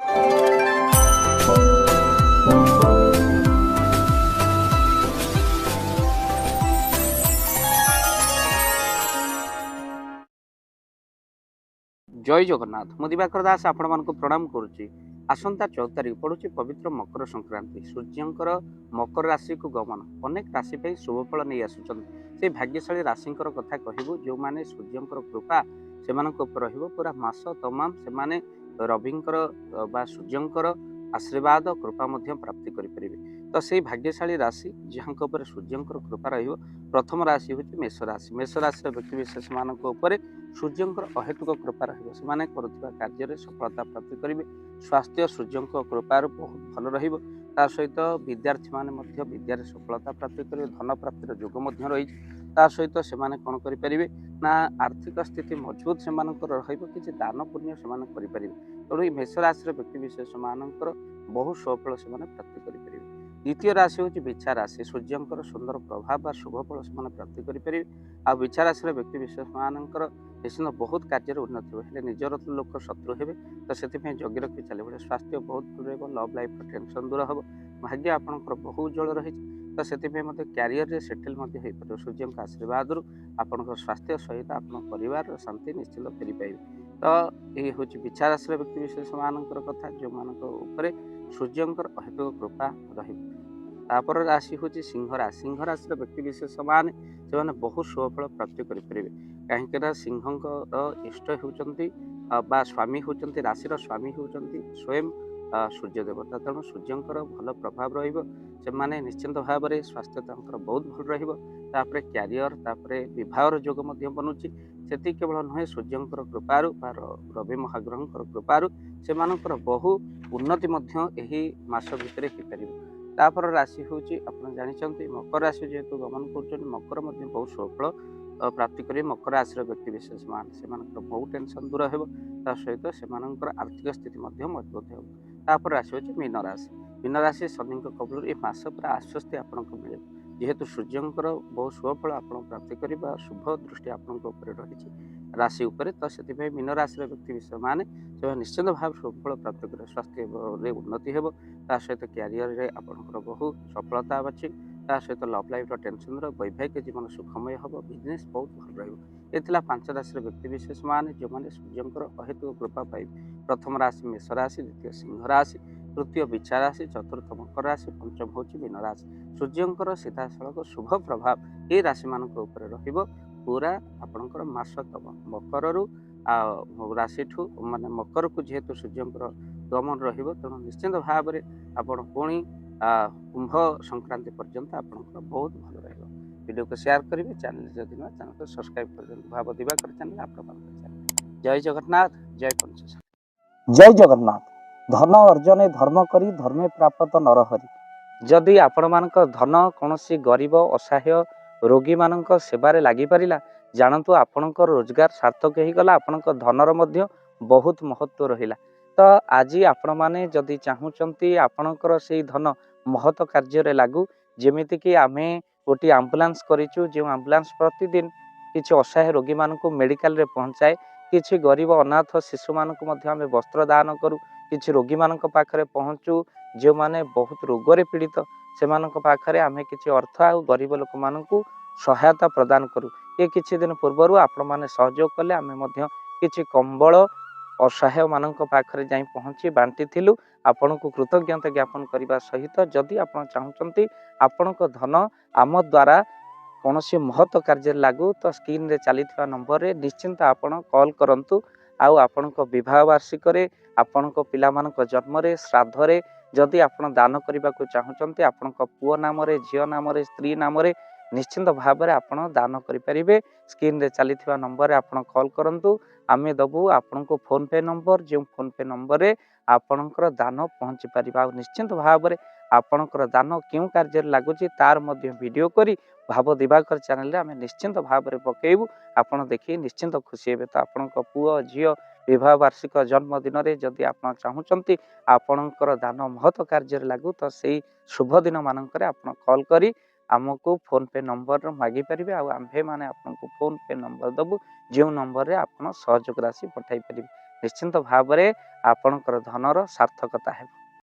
जय जगन्नाथ मु दिवाकर दास आपण मानक प्रणाम करुच्ची। आसंता 14 तारिख पड़ुची पवित्र मकर संक्रांति। सूर्यंकर मकर राशि को गमन अनेक राशि पे शुभफल नहीं आसुचन। से भाग्यशाली राशिंकर कथा कहबू जो माने सूर्यंकर कृपा से रहिबो पूरा मास तमाम से माने रविंकर बा सूर्यंकर आशीर्वाद कृपा मध्य प्राप्ति करि परिबे। तो से भाग्यशाली राशि जहां ऊपर सूर्यंकर कृपा रहिबो प्रथम राशि होची मेष राशि। मेष राशि व्यक्ति विशेष मानक ऊपर सूर्यंकर अहेतुक कृपा रहिबो से करुवा कार्य सफलता प्राप्ति करेंगे। स्वास्थ्य सूर्यंक कृपार बहुत भल रहिबो। ता सहित विद्यार्थी माने मध्य विद्यार सफलता प्राप्ति करेंगे। धन प्राप्तिर जोग मध्य रही ता सहित से कौन करेंगे ना आर्थिक स्थिति मजबूत से किसी दान पुण्य से करेंगे। तेणु मेष राशि व्यक्ति विशेष मानकर बहु सफल से प्राप्ति करेंगे। द्वितीय राशि हूँ बिछा राशि। सूर्यंकर सुंदर प्रभाव शुभफल से प्राप्ति करेंगे। आ बिछा राशि व्यक्ति विशेष मानकर निश्चित बहुत कार्य उन्नति हे निजर लोक शत्रु हे तो से जगी रखी चलिए। स्वास्थ्य बहुत भल रहा। लव लाइफ टेंशन दूर हम। भाग्य आपंकर बहुत उज्जवल रही तो से क्यारियर सेटेल हो सूर्य आशीर्वाद आपण स्वास्थ्य सहित आप परिवार शांति निश्चित फेरी पाइबे। तो ये हूँ बिछा राशि व्यक्ति विशेष मानकर कथा जो मानक सूर्यंकर अहेतुक कृपा रही। राशि हूँ सिंह राशि। सिंह राशि व्यक्ति विशेष मान से बहुत शुभफल प्राप्ति करेंगे। कहीं सिंह इष्ट होती स्वामी होती राशि स्वामी होती स्वयं सूर्य देवता। तेणु सूर्यंकर भल प्रभाव रही निश्चिंत भाव में स्वास्थ्य बहुत भल रही। क्यारियर विवाहर जोग बनूची से केवल नुहे सूर्यंकर कृपारू रवि महाग्रह कृपारू से बहु उन्नति मास भितर हो पार। तापर राशि हूँ आप जानते मकर राशि जेहेतु गमन कर मकर बहुत सफल प्राप्ति करेंगे। मकर राशि व्यक्ति विशेष मान से बहुत टेंशन दूर हो सहित से आर्थिक स्थिति मजबूत हो। राशि हूँ मीन राशि। मीन राशि शनि कबल ये मास पूरा आश्वस्ति आपको मिले जेहेतु सूर्यंकर बहुत शुभफल आप प्राप्ति करने शुभ दृष्टि आपंक रही राशि उपर। तो से मीन राशि व्यक्ति विशेष मान से निश्चित भाव शुभफल प्राप्त करेंगे। स्वास्थ्य उन्नति हो सहित क्यारियर आपंकर बहु सफलता अच्छी सहित लव लाइफ टेंशन वैवाहिक जीवन सुखमय हम। बिजनेस बहुत भल रहा। 5 राशि व्यक्ति विशेष मान जो मैंने सूर्यंकर अहेतुक कृपा पाइबे। प्रथम राशि मेष राशि, द्वितीय सिंह राशि, तृतीय बिछा राशि, चतुर्थ मकर राशि, पंचम हूँ मीन राशि। सूर्यंकर सीधा सड़क शुभ प्रभाव ये राशि मान पूरा आपणकर मास तब मकर राशि ठू माने मकर को जेहेतु सूर्यंकर गमन रहिबो तेणु निश्चित भाव में आपण पुणी कुंभ संक्रांति पर्यंत आपंकर बहुत भल रहा। वीडियो को शेयर करेंगे। चैनल जदि ना चैनल को सब्सक्राइब कर भाव दिवाकर चैनल आप। जय जगन्नाथ जय पंच। जय जगन्नाथ। धन अर्जने धर्म करी धर्मे प्राप्त नरहरि। जदि आपण मानक धन कौन गरीब असहाय रोगी मानक सेवारे लगी पारिला जानतु आपणक रोजगार सार्थक हो गला। आपणक धनर मध्य बहुत महत्व रहिला। तो आज आपण माने जदि चाहूचंती आपणकर से धन महत कार्य लागू जेमिति कि आमे गोटे आम्बुलांस करिचु जो आम्बुलांस प्रतिदिन किछि असहाय रोगी मानक मेडिकल रे पहुंचाए। किछि गरीब अनाथ शिशु मानक मध्य आमे वस्त्र दान करू। किछि रोगी मानक पाखरे पहुंचू जो माने बहुत रोगरे पीड़ित से मानक पाखरे आमे किछि अर्थ आ गरीब लोक मानकू सहायता प्रदान करू। ये किछि दिन पूर्व आपण माने सहयोग कले आमे मध्य किछि कंबल असहाय मानक पाखरे जाई पहुंची बांटी थिलु। आपनको कृतज्ञता ज्ञापन करने सहित जदि आप चाहते आपणक धन आम द्वारा कौन महत्व कार्य लागू तो स्क्रीन रे चली नंबर रे निश्चिंत आपण कॉल करंतु। आपण विवाह वार्षिक आपण पिलामानक जन्म श्राद्ध रे जदि आपण दान करने को चाहते आपण पुओ नाम झील नाम स्त्री नाम निश्चिंत भाव में आपण दान करें। स्क्रीन रे चली नंबर आपण कॉल करंतु। आमे दबू आपण को फोन पे नंबर जो फोन पे नंबर रे आपणकर दान पहुँची पार। निश्चिंत भाव में आपणकर दान क्यों कार्य लगुच तार मध्य वीडियो करी भाव दिवाकर चैनल रे आमे निश्चिंत भाव में पकेबू। आपण देखिए निश्चिंत खुशी हे। तो आपण पुओ झील विवाह वार्षिक जन्मदिन में जदि आप चाहते आपणकर दान महत्व कार्य लागू तो से शुभ दिन मानक आप कॉल करी आमको फोन पे नंबर मागी पारे। आम्भे माने आपको फोन पे नंबर दबू जो नंबर रे आप सहयोग राशि पठाई पारे। ନିଶ୍ଚିନ୍ତ ଭାବରେ ଆପଣଙ୍କର ଧନର ସାର୍ଥକତା ହେବ।